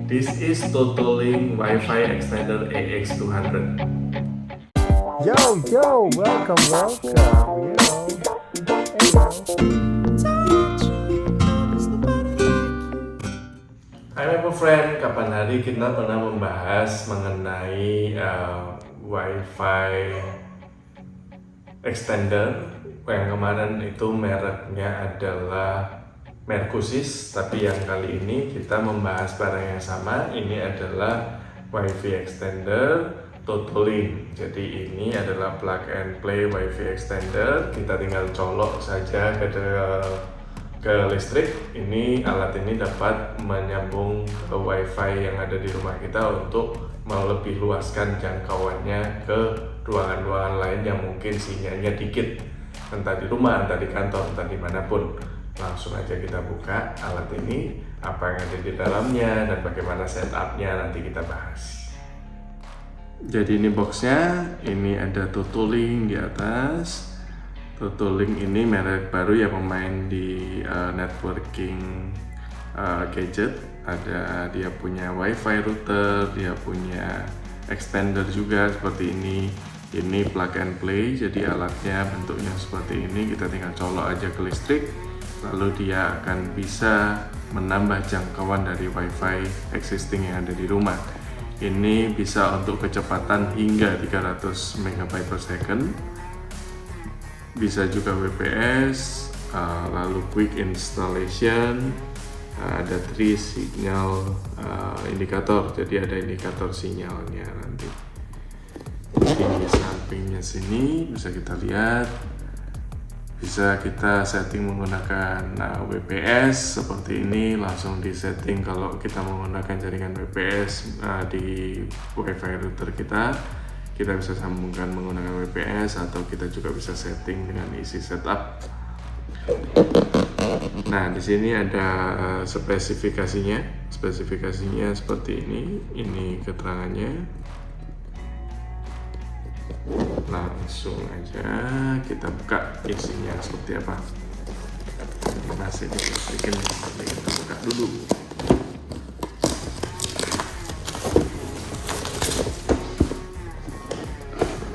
This is Totolink Wi-Fi Extender AX200. Yo, welcome. Hai my friend, kapan hari kita pernah membahas mengenai Wi-Fi extender yang kemarin itu mereknya adalah Mercusis, tapi yang kali ini kita membahas barang yang sama. Ini adalah Wi-Fi extender Totolink. Jadi ini adalah plug and play Wi-Fi extender. Kita tinggal colok saja ke listrik. Ini alat ini dapat menyambung ke Wi-Fi yang ada di rumah kita untuk melebih luaskan jangkauannya ke ruangan-ruangan lain yang mungkin sinyalnya dikit, entah di rumah, entah di kantor, entah dimanapun. Langsung aja kita buka alat ini, apa yang ada di dalamnya dan bagaimana setupnya nanti kita bahas. Jadi ini boxnya, ini ada Totolink di atas. Totolink ini merek baru yang pemain di networking gadget. Ada dia punya Wi-Fi router, dia punya extender juga seperti ini. Ini plug and play, jadi alatnya bentuknya seperti ini. Kita tinggal colok aja ke listrik, lalu dia akan bisa menambah jangkauan dari Wi-Fi existing yang ada di rumah. Ini bisa untuk kecepatan hingga 300 MB per second. Bisa juga WPS, lalu quick installation, ada 3 signal indikator, jadi ada indikator sinyalnya nanti. Di sampingnya sini bisa kita lihat, bisa kita setting menggunakan WPS seperti ini, langsung di setting kalau kita menggunakan jaringan WPS di Wi-Fi router kita bisa sambungkan menggunakan WPS, atau kita juga bisa setting dengan isi setup. Nah, di sini ada spesifikasinya seperti ini keterangannya. Langsung aja kita buka isinya seperti apa. Ini masih dilistrikin, kita buka dulu.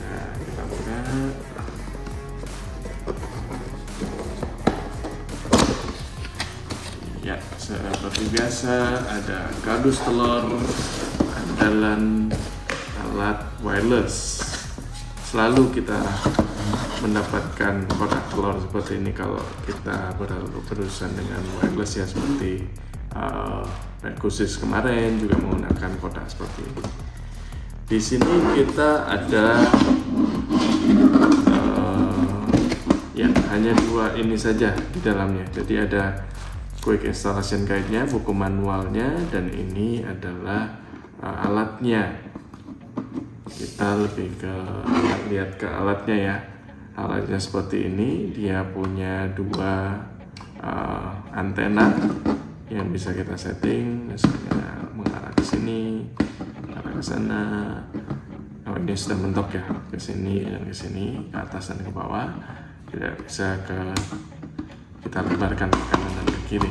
Nah, kita buka. Ya, seperti biasa ada kardus telur andalan alat wireless. Selalu kita mendapatkan kotak telur seperti ini kalau kita berurusan dengan wireless ya, seperti Mercusis kemarin juga menggunakan kotak seperti ini. Di sini kita ada ya hanya 2 ini saja di dalamnya. Jadi ada quick installation guide-nya, buku manualnya, dan ini adalah alatnya. Kita lebih lihat ke alatnya ya. Alatnya seperti ini, dia punya 2 antena yang bisa kita setting, misalnya mengarah ke sini, mengarah ke sana. Oh, ini sudah mentok ya, ke sini dan ke sini, ke atas dan ke bawah. Tidak bisa kita lebarkan ke kanan dan ke kiri.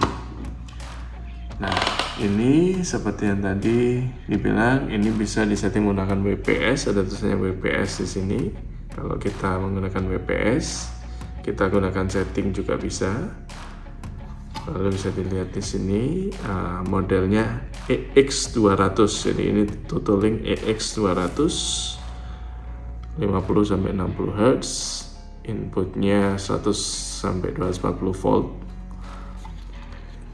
Nah, ini seperti yang tadi dibilang, ini bisa disetting menggunakan WPS. Ada tulisannya WPS di sini. Kalau kita menggunakan WPS, kita gunakan setting juga bisa. Lalu bisa dilihat di sini modelnya EX200. Jadi ini Totolink EX200, 50 sampai 60 Hz. Inputnya 100 sampai 240 volt.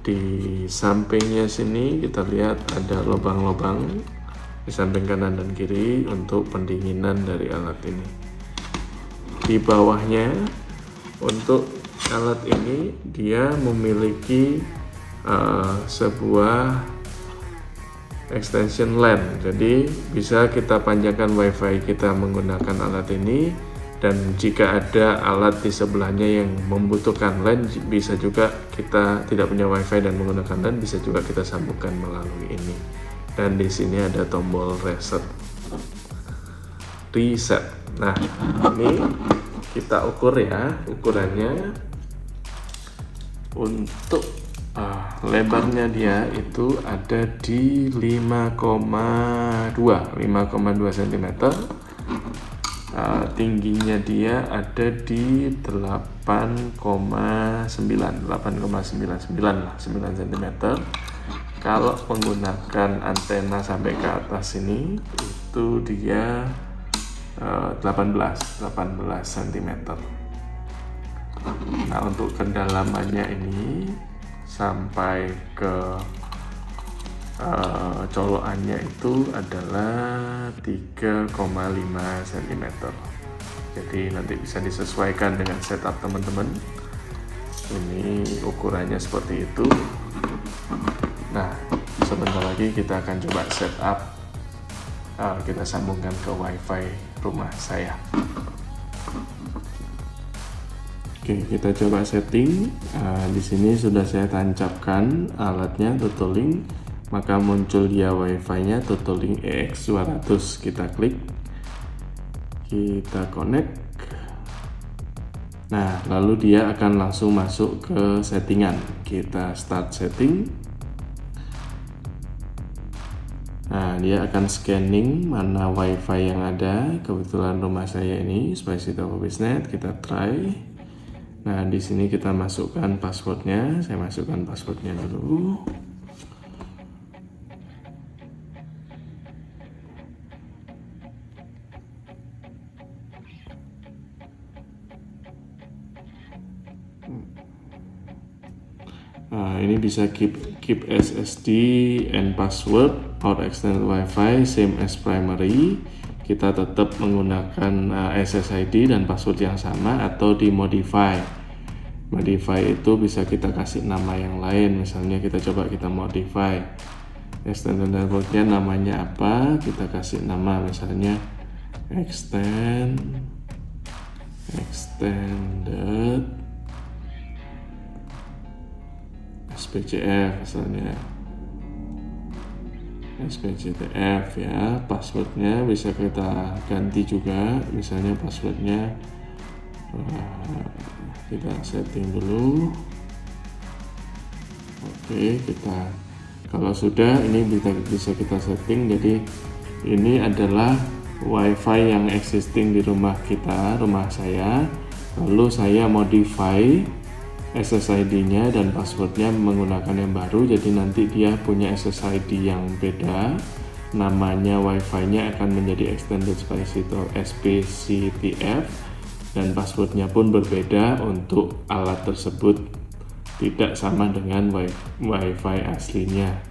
Di sampingnya sini kita lihat ada lubang-lubang di samping kanan dan kiri untuk pendinginan dari alat ini. Di bawahnya untuk alat ini dia memiliki sebuah extension LAN, jadi bisa kita panjangkan WiFi kita menggunakan alat ini. Dan jika ada alat di sebelahnya yang membutuhkan LAN, bisa juga kita tidak punya WiFi dan menggunakan LAN, bisa juga kita sambungkan melalui ini. Dan di sini ada tombol reset. Nah, ini kita ukur ya, ukurannya untuk Lebarnya dia itu ada di 5,2 cm. Tingginya dia ada di 8,99 lah, 9 cm. Kalau menggunakan antena sampai ke atas ini itu dia 18 cm. Nah, untuk kedalamannya ini sampai ke colokannya itu adalah 3,5 cm. Jadi nanti bisa disesuaikan dengan setup teman-teman. Ini ukurannya seperti itu. Nah, sebentar lagi kita akan coba setup. Kita sambungkan ke WiFi rumah saya. Oke, kita coba setting. Di sini sudah saya tancapkan alatnya Totolink, maka muncul dia WiFi-nya Totolink EX200. Kita klik, kita connect. Nah, lalu dia akan langsung masuk ke settingan. Kita start setting. Nah, dia akan scanning mana WiFi yang ada. Kebetulan rumah saya ini Spicy Toko Bisnet. Kita try. Nah, di sini kita masukkan passwordnya. Saya masukkan passwordnya dulu. Nah, ini bisa keep SSD and password, out extended Wi-Fi same as primary. Kita tetap menggunakan SSID dan password yang sama atau dimodify. Modify itu bisa kita kasih nama yang lain. Misalnya kita coba kita modify extended networknya namanya apa, kita kasih nama misalnya extended SPCF misalnya, SPCTF ya. Passwordnya bisa kita ganti juga, misalnya passwordnya kita setting dulu. Oke, kita kalau sudah ini bisa kita setting. Jadi ini adalah WiFi yang existing di rumah kita, rumah saya. Lalu saya modify SSID-nya dan passwordnya menggunakan yang baru. Jadi nanti dia punya SSID yang beda. Namanya WiFi-nya akan menjadi Extended Spicy atau SPCTF. Dan passwordnya pun berbeda untuk alat tersebut, tidak sama dengan WiFi aslinya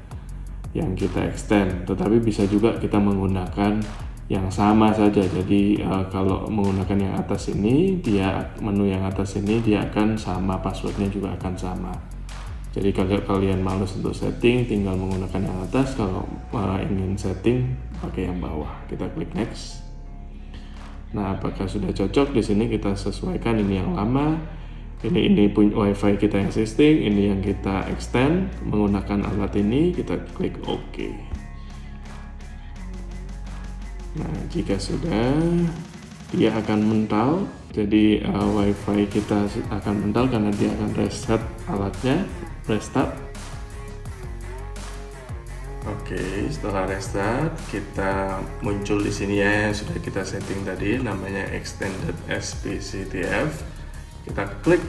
yang kita extend, tetapi bisa juga kita menggunakan yang sama saja. Jadi kalau menggunakan yang atas ini, dia menu yang atas ini dia akan sama, passwordnya juga akan sama. Jadi kalau kalian males untuk setting, tinggal menggunakan yang atas. Kalau ingin setting, pakai yang bawah. Kita klik next. Nah, apakah sudah cocok? Di sini kita sesuaikan ini yang lama, ini punya WiFi kita yang existing, ini yang kita extend menggunakan alat ini. Kita klik OK. Nah, jika sudah, dia akan mental. Jadi WiFi kita akan mental karena dia akan reset alatnya, restart. Oke, setelah restart kita muncul di sini ya yang sudah kita setting tadi, namanya Extended SPCTF. Kita klik,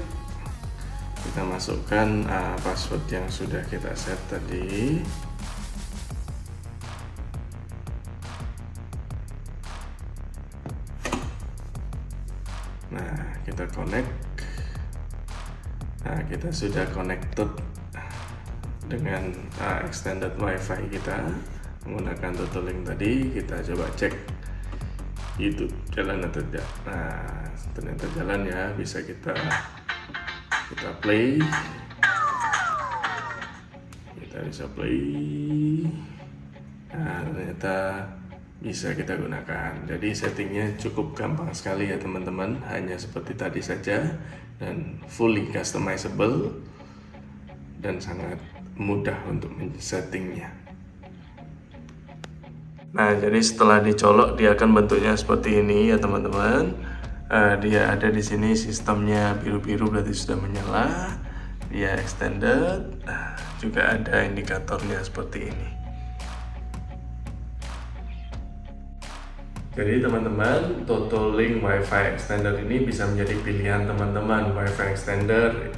kita masukkan password yang sudah kita set tadi. Nah, kita connect. Nah, kita sudah connected dengan extended WiFi kita menggunakan Totolink tadi. Kita coba cek YouTube jalan atau tidak. Nah, ternyata jalan ya, bisa kita play. Kita bisa play. Nah, ternyata bisa kita gunakan. Jadi settingnya cukup gampang sekali ya teman-teman, hanya seperti tadi saja dan fully customizable dan sangat mudah untuk men-settingnya. Nah, jadi setelah dicolok dia akan bentuknya seperti ini ya teman-teman. Dia ada di sini sistemnya biru-biru berarti sudah menyala. via extended. Juga ada indikatornya seperti ini. Jadi teman-teman, Totolink Wi-Fi extender ini bisa menjadi pilihan teman-teman. Wi-Fi extender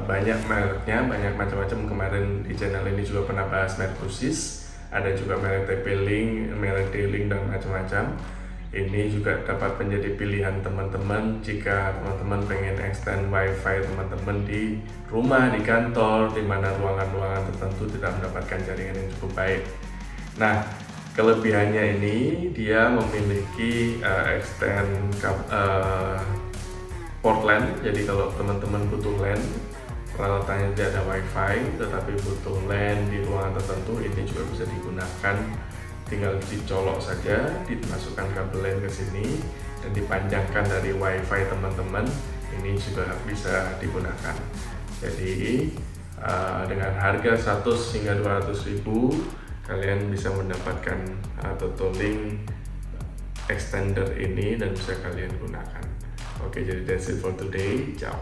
banyak mereknya, banyak macam-macam. Kemarin di channel ini juga pernah bahas merek Q-SYS, ada juga merek TP-Link, merek D-Link dan macam-macam. Ini juga dapat menjadi pilihan teman-teman jika teman-teman pengen extend Wi-Fi teman-teman di rumah, di kantor, di mana ruangan-ruangan tertentu tidak mendapatkan jaringan yang cukup baik. Nah, kelebihannya ini dia memiliki extend port LAN. Jadi kalau teman-teman butuh LAN, peralatannya tidak ada WiFi tetapi butuh LAN di ruangan tertentu, ini juga bisa digunakan. Tinggal dicolok saja, dimasukkan kabel LAN ke sini dan dipanjangkan dari WiFi teman-teman. Ini juga bisa digunakan. Jadi dengan harga 100 hingga 200 ribu kalian bisa mendapatkan Totolink extender ini dan bisa kalian gunakan. Oke, jadi that's it for today. Ciao.